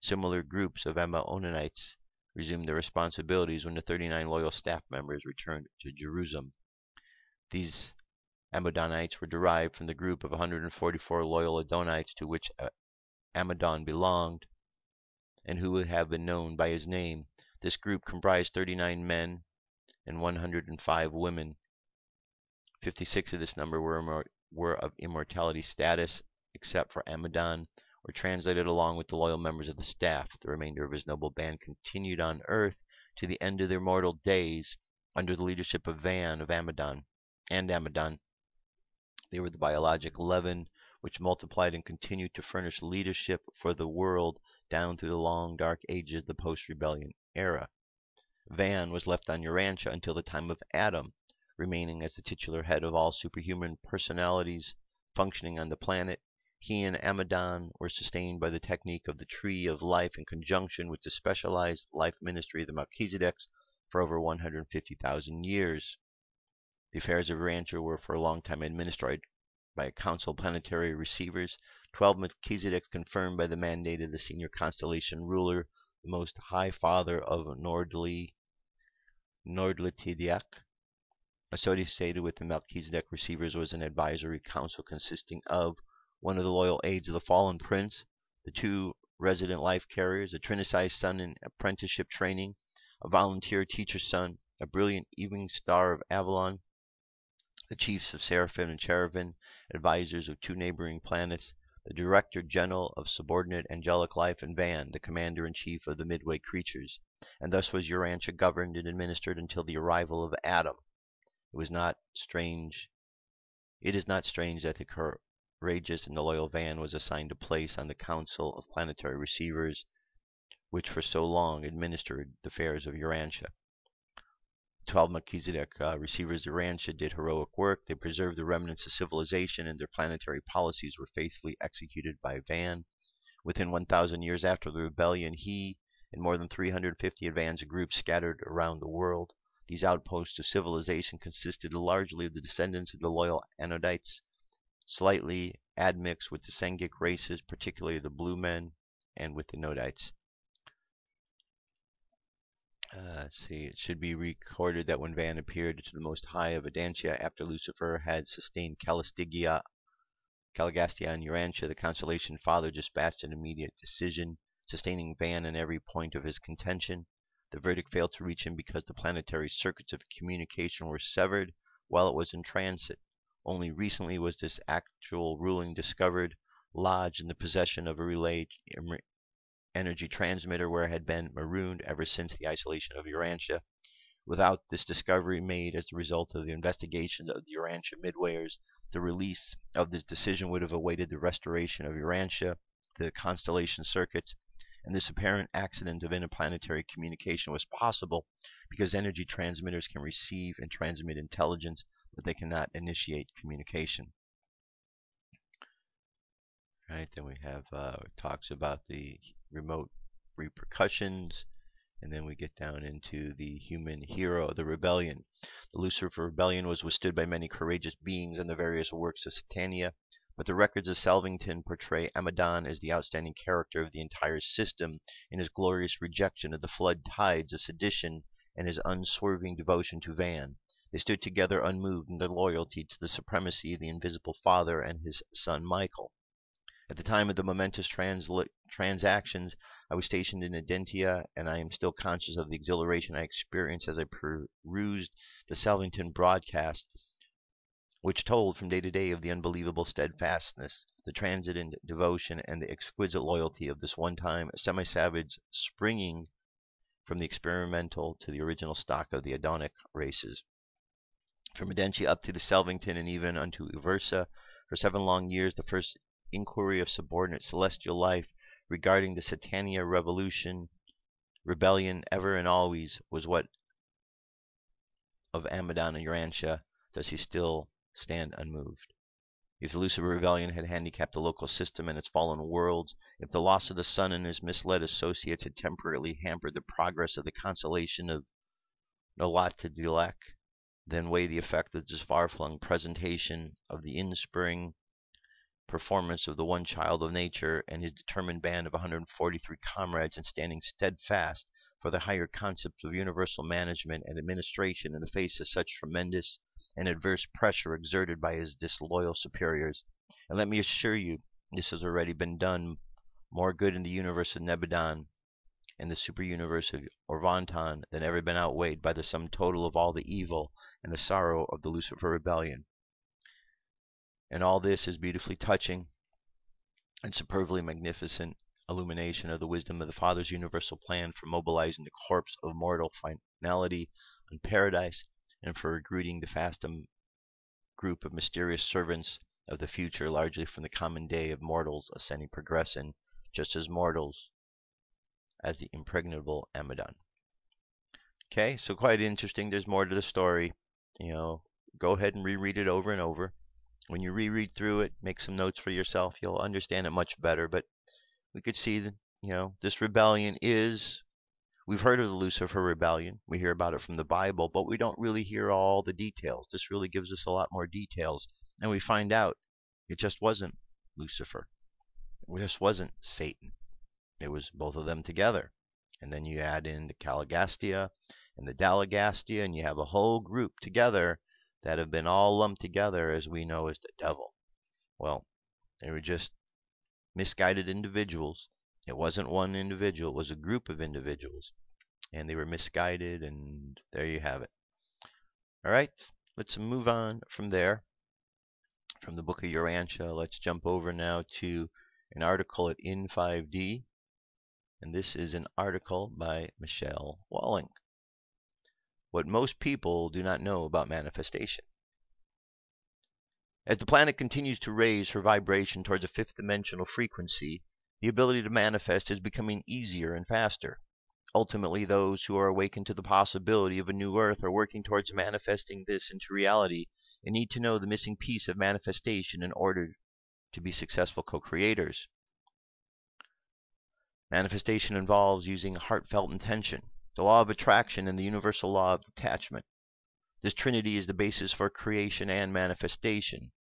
Similar groups of Ammonites resumed their responsibilities when the 39 loyal staff members returned to Jerusalem. These Ammonites were derived from the group of 144 loyal Adonites to which Ammon belonged, and who would have been known by his name. This group comprised 39 men and 105 women. 56 of this number were of immortality status, except for Ammon, or translated along with the loyal members of the staff. The remainder of his noble band continued on earth to the end of their mortal days under the leadership of Van of Ammon. They were the biologic leaven which multiplied and continued to furnish leadership for the world down through the long dark ages of the post-rebellion era. Van was left on Urantia until the time of Adam, remaining as the titular head of all superhuman personalities functioning on the planet. He and Ammon were sustained by the technique of the Tree of Life in conjunction with the specialized life ministry of the Melchizedeks for over 150,000 years. The affairs of Urantia were for a long time administered by a council of planetary receivers, 12 Melchizedeks confirmed by the mandate of the senior constellation ruler, the Most High Father of Nordletidiak. Associated with the Melchizedek receivers was an advisory council consisting of one of the loyal aides of the fallen prince, the 2 resident life carriers, a Trinicized son in apprenticeship training, a volunteer teacher's son, a brilliant evening star of Avalon, the chiefs of Seraphim and Cherubim, advisors of 2 neighboring planets, the director general of subordinate angelic life, and Van, the commander-in-chief of the midway creatures. And thus was Urantia governed and administered until the arrival of Adam. It is not strange that the courageous and the loyal Van was assigned a place on the council of planetary receivers, which for so long administered the affairs of Urantia. 12 Melchizedek receivers of Urantia did heroic work. They preserved the remnants of civilization, and their planetary policies were faithfully executed by Van. Within 1,000 years after the rebellion, he and more than 350 advanced groups scattered around the world. These outposts of civilization consisted largely of the descendants of the loyal Anodites, slightly admixed with the Sanghic races, particularly the Blue Men, and with the Nodites. Let's see, it should be recorded that when Van appeared to the Most High of Adantia after Lucifer had sustained Calistia and Urantia, the constellation father dispatched an immediate decision, sustaining Van in every point of his contention. The verdict failed to reach him because the planetary circuits of communication were severed while it was in transit. Only recently was this actual ruling discovered, lodged in the possession of a relay energy transmitter where it had been marooned ever since the isolation of Urantia. Without this discovery made as the result of the investigations of the Urantia midwayers, the release of this decision would have awaited the restoration of Urantia to the constellation circuits, and this apparent accident of interplanetary communication was possible because energy transmitters can receive and transmit intelligence, but they cannot initiate communication. Right, then we have talks about the remote repercussions, and then we get down into the human hero of the rebellion. The Lucifer rebellion was withstood by many courageous beings and the various works of Satania, but the records of Salvington portray Ammon as the outstanding character of the entire system in his glorious rejection of the flood tides of sedition and his unswerving devotion to Van. They stood together unmoved in their loyalty to the supremacy of the invisible Father and his son Michael. At the time of the momentous transactions, I was stationed in Adentia, and I am still conscious of the exhilaration I experienced as I perused the Salvington broadcast, which told from day to day of the unbelievable steadfastness, the transcendent devotion, and the exquisite loyalty of this one-time semi-savage springing from the experimental to the original stock of the Adonic races. From Adentia up to the Salvington and even unto Uversa, for 7 long years, the first inquiry of subordinate celestial life regarding the Satania rebellion ever and always was what of Amadon and Urantia does he still stand unmoved. If the Lucifer rebellion had handicapped the local system and its fallen worlds, if the loss of the sun and his misled associates had temporarily hampered the progress of the constellation of Nolatadilek, then weigh the effect of this far-flung presentation of the in-spring performance of the one child of nature and his determined band of 143 comrades, and standing steadfast for the higher concepts of universal management and administration in the face of such tremendous and adverse pressure exerted by his disloyal superiors. And let me assure you, this has already been done more good in the universe of Nebadon and the super-universe of Orvanton than ever been outweighed by the sum total of all the evil and the sorrow of the Lucifer rebellion. And all this is beautifully touching and superbly magnificent illumination of the wisdom of the Father's universal plan for mobilizing the corpse of mortal finality on paradise, and for recruiting the vast group of mysterious servants of the future, largely from the common day of mortals ascending progressing, just as mortals as the impregnable Amadon. Okay, so quite interesting. There's more to the story. Go ahead and reread it over and over. When you reread through it, make some notes for yourself. You'll understand it much better. But we could see that, this rebellion is... We've heard of the Lucifer rebellion. We hear about it from the Bible, but we don't really hear all the details. This really gives us a lot more details. And we find out it just wasn't Lucifer. It just wasn't Satan. It was both of them together. And then you add in the Caligastia and the Dalagastia, and you have a whole group together that have been all lumped together as we know as the devil. Well, they were just misguided individuals. It wasn't one individual. It was a group of individuals. And they were misguided, and there you have it. All right, let's move on from there. From the book of Urantia, let's jump over now to an article at In5D. And this is an article by Michelle Walling. What most people do not know about manifestation. As the planet continues to raise her vibration towards a fifth dimensional frequency, the ability to manifest is becoming easier and faster. Ultimately, those who are awakened to the possibility of a new Earth are working towards manifesting this into reality and need to know the missing piece of manifestation in order to be successful co-creators. Manifestation involves using heartfelt intention, the law of attraction, and the universal law of attachment. This trinity is the basis for creation and manifestation.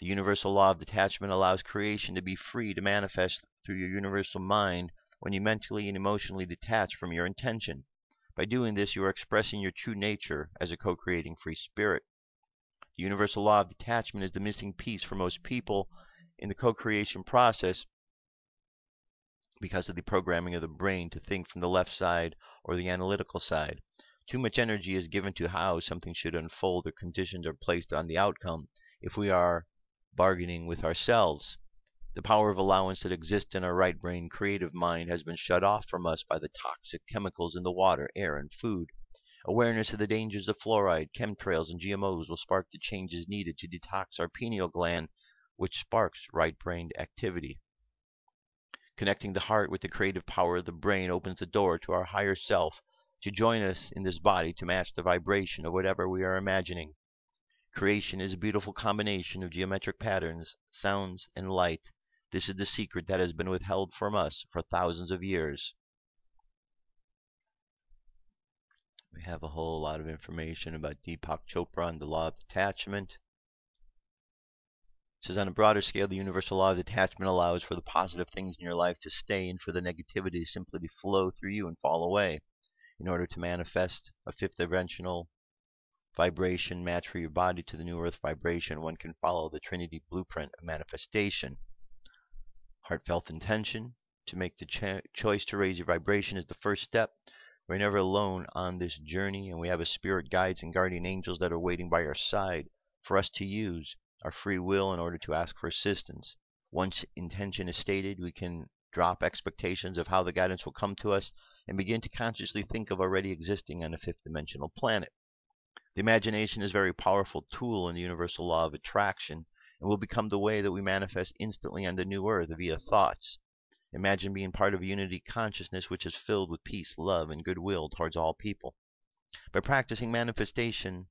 The universal law of detachment allows creation to be free to manifest through your universal mind when you mentally and emotionally detach from your intention. By doing this, you are expressing your true nature as a co-creating free spirit. The universal law of detachment is the missing piece for most people in the co-creation process because of the programming of the brain to think from the left side or the analytical side. Too much energy is given to how something should unfold, or conditions are placed on the outcome if we are bargaining with ourselves. The power of allowance that exists in our right brain creative mind has been shut off from us by the toxic chemicals in the water, air, and food. Awareness of the dangers of fluoride, chemtrails, and GMOs will spark the changes needed to detox our pineal gland, which sparks right-brained activity. Connecting the heart with the creative power of the brain opens the door to our higher self to join us in this body to match the vibration of whatever we are imagining. Creation is a beautiful combination of geometric patterns, sounds, and light. This is the secret that has been withheld from us for thousands of years. We have a whole lot of information about Deepak Chopra and the law of detachment. It says, on a broader scale, the universal law of detachment allows for the positive things in your life to stay and for the negativity simply to flow through you and fall away. In order to manifest a fifth dimensional vibration match for your body to the new earth vibration, one can follow the Trinity blueprint of manifestation. Heartfelt intention to make the choice to raise your vibration is the first step. We're never alone on this journey, and we have a spirit guides and guardian angels that are waiting by our side for us to use our free will in order to ask for assistance. Once intention is stated, we can drop expectations of how the guidance will come to us and begin to consciously think of already existing on a fifth dimensional planet. The imagination is a very powerful tool in the universal law of attraction and will become the way that we manifest instantly on the new earth via thoughts. Imagine being part of a unity consciousness which is filled with peace, love, and goodwill towards all people. By practicing manifestation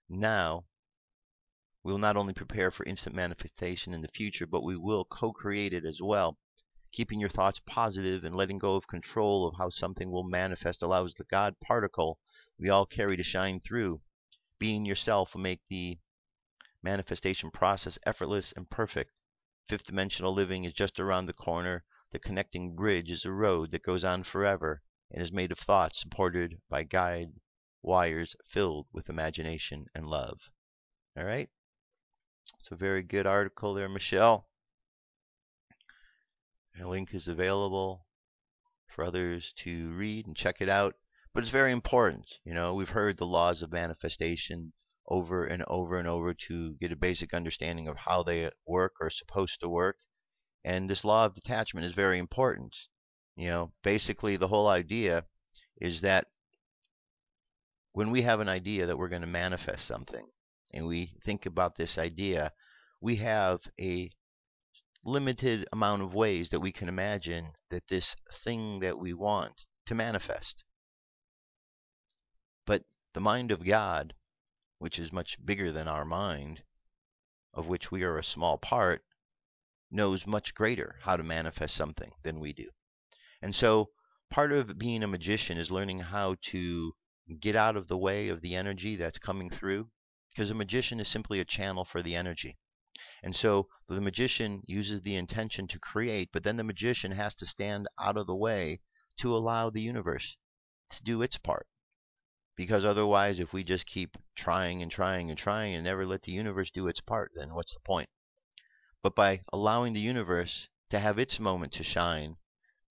now, we will not only prepare for instant manifestation in the future, but we will co-create it as well. Keeping your thoughts positive and letting go of control of how something will manifest allows the God particle we all carry to shine through. Being yourself will make the manifestation process effortless and perfect. Fifth dimensional living is just around the corner. The connecting bridge is a road that goes on forever and is made of thoughts supported by guide wires filled with imagination and love. All right? It's a very good article there, Michelle. The link is available for others to read and check it out. But it's very important. You know, we've heard the laws of manifestation over and over and over to get a basic understanding of how they work or are supposed to work. And this law of detachment is very important. You know, basically the whole idea is that when we have an idea that we're going to manifest something, and we think about this idea, we have a limited amount of ways that we can imagine that this thing that we want to manifest. But the mind of God, which is much bigger than our mind, of which we are a small part, knows much greater how to manifest something than we do. And so part of being a magician is learning how to get out of the way of the energy that's coming through, because a magician is simply a channel for the energy. And so the magician uses the intention to create, but then the magician has to stand out of the way to allow the universe to do its part. Because otherwise, if we just keep trying and trying and trying and never let the universe do its part, then what's the point? But by allowing the universe to have its moment to shine,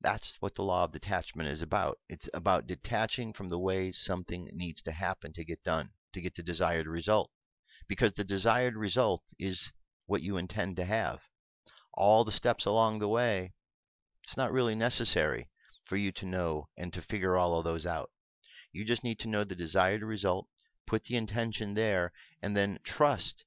that's what the law of detachment is about. It's about detaching from the way something needs to happen to get done, to get the desired result. Because the desired result is what you intend to have. All the steps along the way, it's not really necessary for you to know and to figure all of those out. You just need to know the desired result, put the intention there, and then trust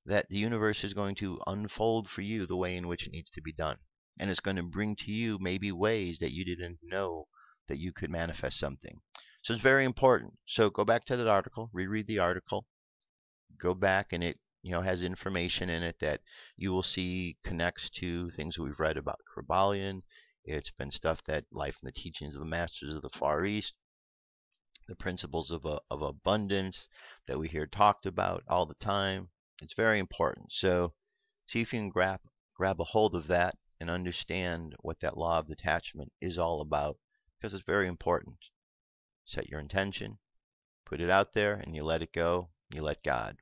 that the universe is going to unfold for you the way in which it needs to be done. And it's going to bring to you maybe ways that you didn't know that you could manifest something. So it's very important. So go back to that article, reread the article, go back, and it has information in it that you will see connects to things we've read about Rebellion. It's been stuff that life and the teachings of the masters of the Far East, the principles of abundance that we hear talked about all the time. It's very important. So see if you can grab a hold of that and understand what that law of detachment is all about, because it's very important. Set your intention, put it out there, and you let it go. You let God.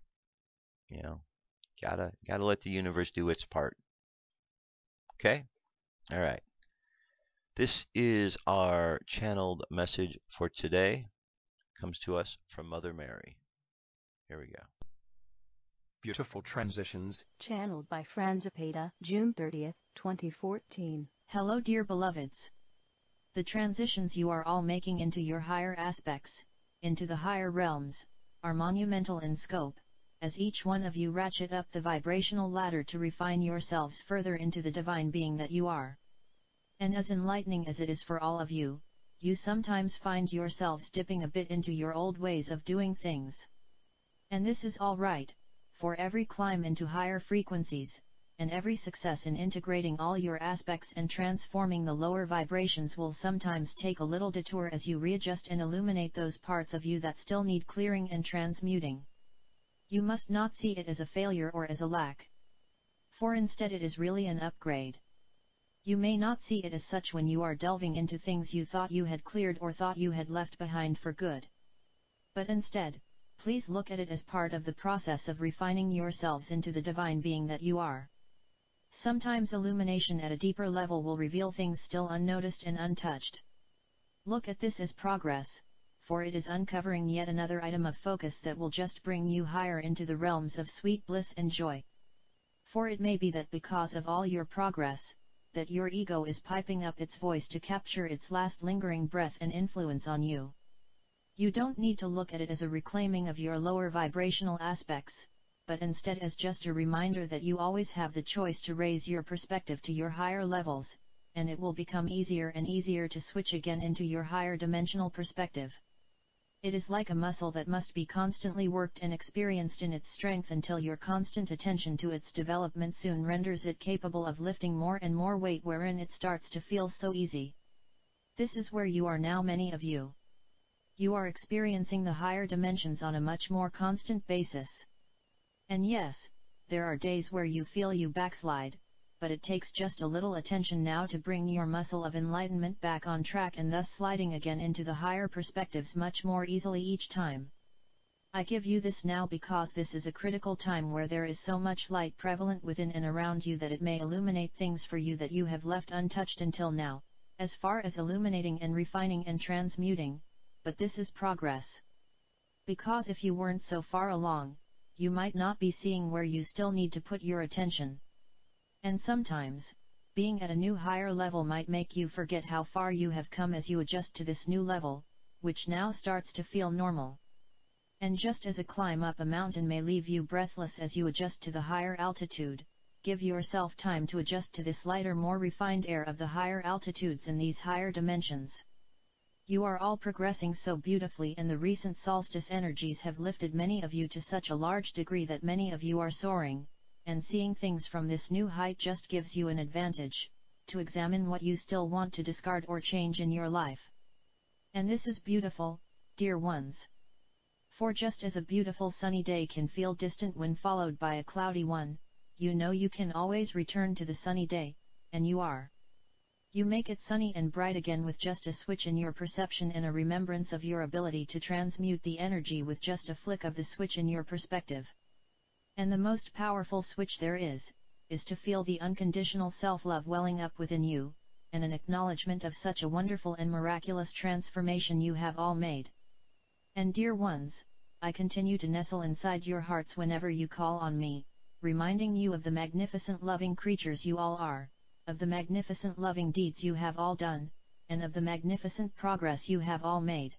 Gotta let the universe do its part. Okay? All right. This is our channeled message for today. Comes to us from Mother Mary. Here we go. Beautiful transitions. Channeled by Franzipeda, June 30th, 2014. Hello dear beloveds. The transitions you are all making into your higher aspects, into the higher realms, are monumental in scope, as each one of you ratchet up the vibrational ladder to refine yourselves further into the divine being that you are. And as enlightening as it is for all of you, you sometimes find yourselves dipping a bit into your old ways of doing things. And this is all right, for every climb into higher frequencies, and every success in integrating all your aspects and transforming the lower vibrations will sometimes take a little detour as you readjust and illuminate those parts of you that still need clearing and transmuting. You must not see it as a failure or as a lack. For instead it is really an upgrade. You may not see it as such when you are delving into things you thought you had cleared or thought you had left behind for good. But instead, please look at it as part of the process of refining yourselves into the divine being that you are. Sometimes illumination at a deeper level will reveal things still unnoticed and untouched. Look at this as progress, for it is uncovering yet another item of focus that will just bring you higher into the realms of sweet bliss and joy. For it may be that because of all your progress, that your ego is piping up its voice to capture its last lingering breath and influence on you. You don't need to look at it as a reclaiming of your lower vibrational aspects, but instead as just a reminder that you always have the choice to raise your perspective to your higher levels, and it will become easier and easier to switch again into your higher dimensional perspective. It is like a muscle that must be constantly worked and experienced in its strength until your constant attention to its development soon renders it capable of lifting more and more weight, wherein it starts to feel so easy. This is where you are now, many of you. You are experiencing the higher dimensions on a much more constant basis. And yes, there are days where you feel you backslide, but it takes just a little attention now to bring your muscle of enlightenment back on track and thus sliding again into the higher perspectives much more easily each time. I give you this now because this is a critical time where there is so much light prevalent within and around you that it may illuminate things for you that you have left untouched until now, as far as illuminating and refining and transmuting, but this is progress. Because if you weren't so far along, you might not be seeing where you still need to put your attention. And sometimes, being at a new higher level might make you forget how far you have come as you adjust to this new level, which now starts to feel normal. And just as a climb up a mountain may leave you breathless as you adjust to the higher altitude, give yourself time to adjust to this lighter, more refined air of the higher altitudes in these higher dimensions. You are all progressing so beautifully, and the recent solstice energies have lifted many of you to such a large degree that many of you are soaring, and seeing things from this new height just gives you an advantage, to examine what you still want to discard or change in your life. And this is beautiful, dear ones. For just as a beautiful sunny day can feel distant when followed by a cloudy one, you know you can always return to the sunny day, and you are. You make it sunny and bright again with just a switch in your perception and a remembrance of your ability to transmute the energy with just a flick of the switch in your perspective. And the most powerful switch there is to feel the unconditional self-love welling up within you, and an acknowledgement of such a wonderful and miraculous transformation you have all made. And dear ones, I continue to nestle inside your hearts whenever you call on me, reminding you of the magnificent loving creatures you all are, of the magnificent loving deeds you have all done, and of the magnificent progress you have all made.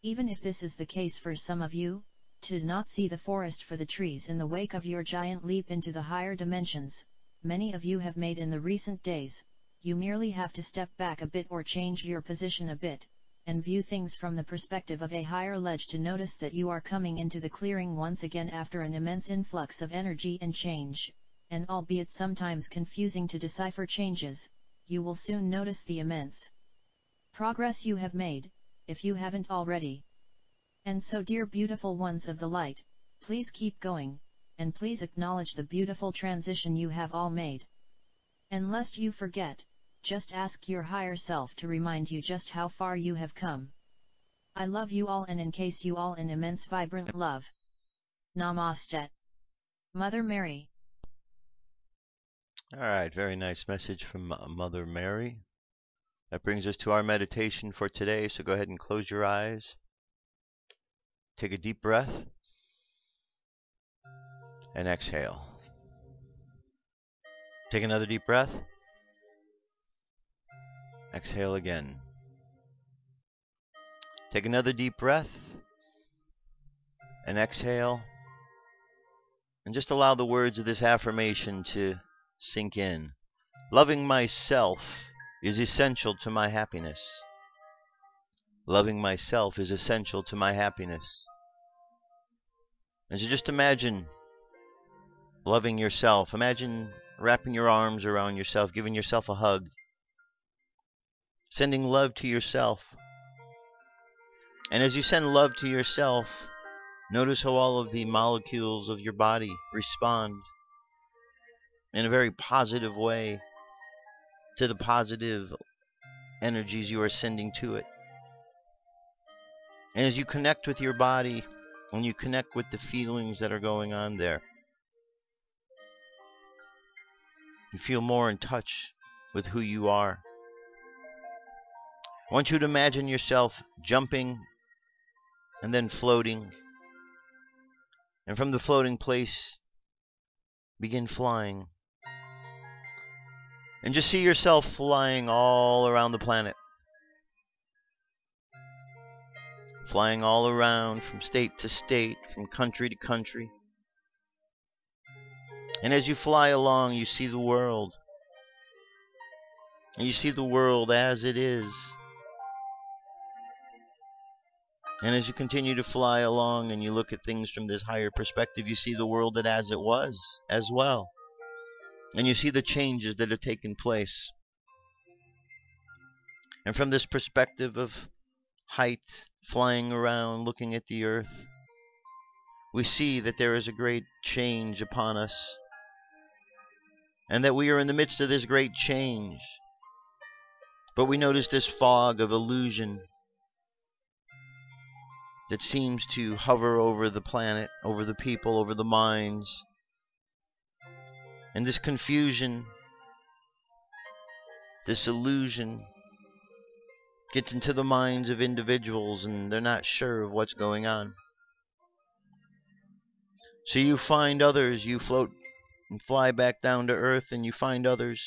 Even if this is the case for some of you, to not see the forest for the trees in the wake of your giant leap into the higher dimensions, many of you have made in the recent days, you merely have to step back a bit or change your position a bit, and view things from the perspective of a higher ledge to notice that you are coming into the clearing once again after an immense influx of energy and change. And albeit sometimes confusing to decipher changes, you will soon notice the immense progress you have made, if you haven't already. And so, dear beautiful ones of the light, please keep going, and please acknowledge the beautiful transition you have all made. And lest you forget, just ask your higher self to remind you just how far you have come. I love you all and encase you all in immense vibrant love. Namaste. Mother Mary. Alright, very nice message from Mother Mary. That brings us to our meditation for today, so go ahead and close your eyes. Take a deep breath. And exhale. Take another deep breath. Exhale again. Take another deep breath. And exhale. And just allow the words of this affirmation to sink in. Loving myself is essential to my happiness. Loving myself is essential to my happiness. And so just imagine loving yourself. Imagine wrapping your arms around yourself, giving yourself a hug, sending love to yourself. And as you send love to yourself, notice how all of the molecules of your body respond in a very positive way to the positive energies you are sending to it. And as you connect with your body, and you connect with the feelings that are going on there, You feel more in touch with who you are. I want you to imagine yourself jumping and then floating. And from the floating place, begin flying. And just see yourself flying all around the planet. Flying all around from state to state, from country to country. And as you fly along, you see the world. And you see the world as it is. And as you continue to fly along and you look at things from this higher perspective, you see the world as it was as well. And you see the changes that have taken place. And from this perspective of height, flying around, looking at the earth, we see that there is a great change upon us. And that we are in the midst of this great change. But we notice this fog of illusion that seems to hover over the planet, over the people, over the minds. And this confusion, this illusion, gets into the minds of individuals and they're not sure of what's going on. So you find others, you float and fly back down to earth, and you find others,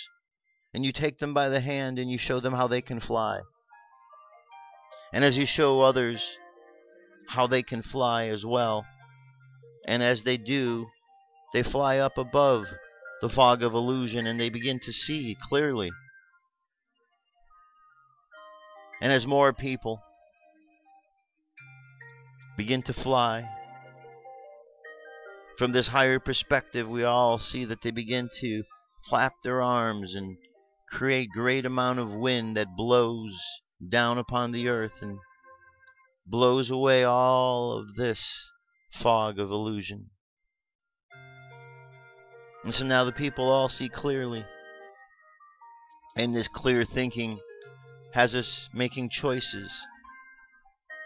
and you take them by the hand and you show them how they can fly. And as you show others how they can fly as well, and as they do, they fly up above the fog of illusion and they begin to see clearly. And as more people begin to fly from this higher perspective, we all see that they begin to flap their arms and create great amount of wind that blows down upon the earth and blows away all of this fog of illusion. And so now the people all see clearly. And this clear thinking has us making choices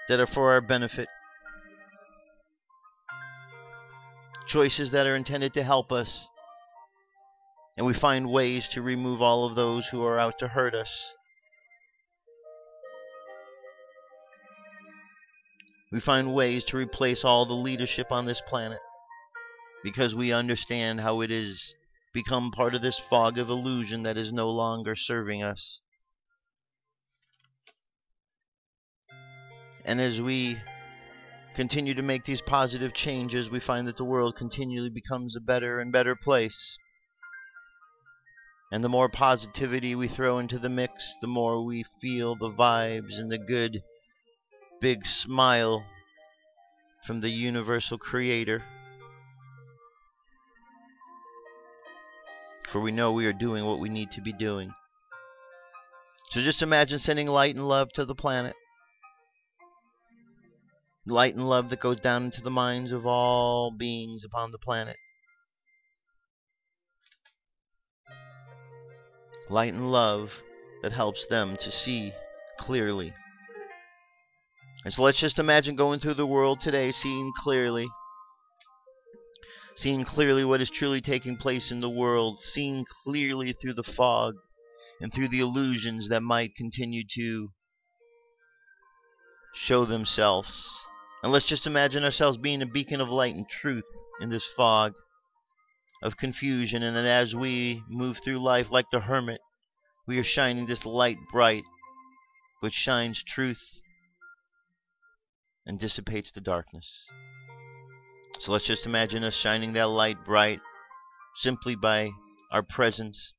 that are for our benefit. Choices that are intended to help us. And we find ways to remove all of those who are out to hurt us. We find ways to replace all the leadership on this planet. Because we understand how it is become part of this fog of illusion that is no longer serving us. And as we continue to make these positive changes, we find that the world continually becomes a better and better place. And the more positivity we throw into the mix, the more we feel the vibes and the good big smile from the universal creator. For we know we are doing what we need to be doing. So just imagine sending light and love to the planet. Light and love that goes down into the minds of all beings upon the planet. Light and love that helps them to see clearly. And so let's just imagine going through the world today, seeing clearly what is truly taking place in the world, seeing clearly through the fog and through the illusions that might continue to show themselves. And let's just imagine ourselves being a beacon of light and truth in this fog of confusion. And then as we move through life like the hermit, we are shining this light bright, which shines truth and dissipates the darkness. So let's just imagine us shining that light bright simply by our presence.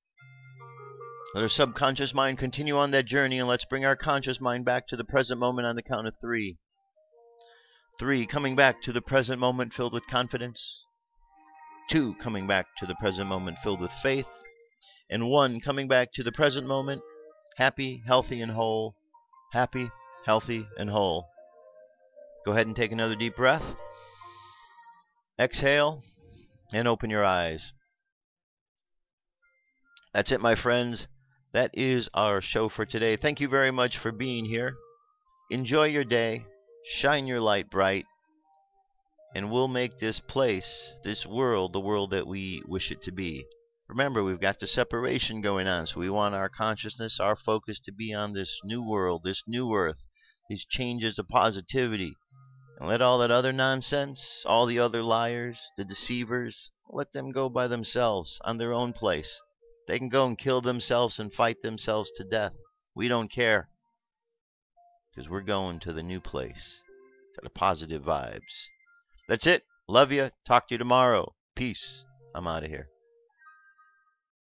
Let our subconscious mind continue on that journey, and let's bring our conscious mind back to the present moment on the count of 3. 3, coming back to the present moment filled with confidence. 2, coming back to the present moment filled with faith. And 1, coming back to the present moment, happy, healthy, and whole. Happy, healthy, and whole. Go ahead and take another deep breath. Exhale, and open your eyes. That's it, my friends. That is our show for today. Thank you very much for being here. Enjoy your day. Shine your light bright. And we'll make this place, this world, the world that we wish it to be. Remember, we've got the separation going on, so we want our consciousness, our focus to be on this new world, this new earth, these changes of positivity. And let all that other nonsense, all the other liars, the deceivers, let them go by themselves on their own place. They can go and kill themselves and fight themselves to death. We don't care. Because we're going to the new place, to the positive vibes. That's it. Love you. Talk to you tomorrow. Peace. I'm out of here.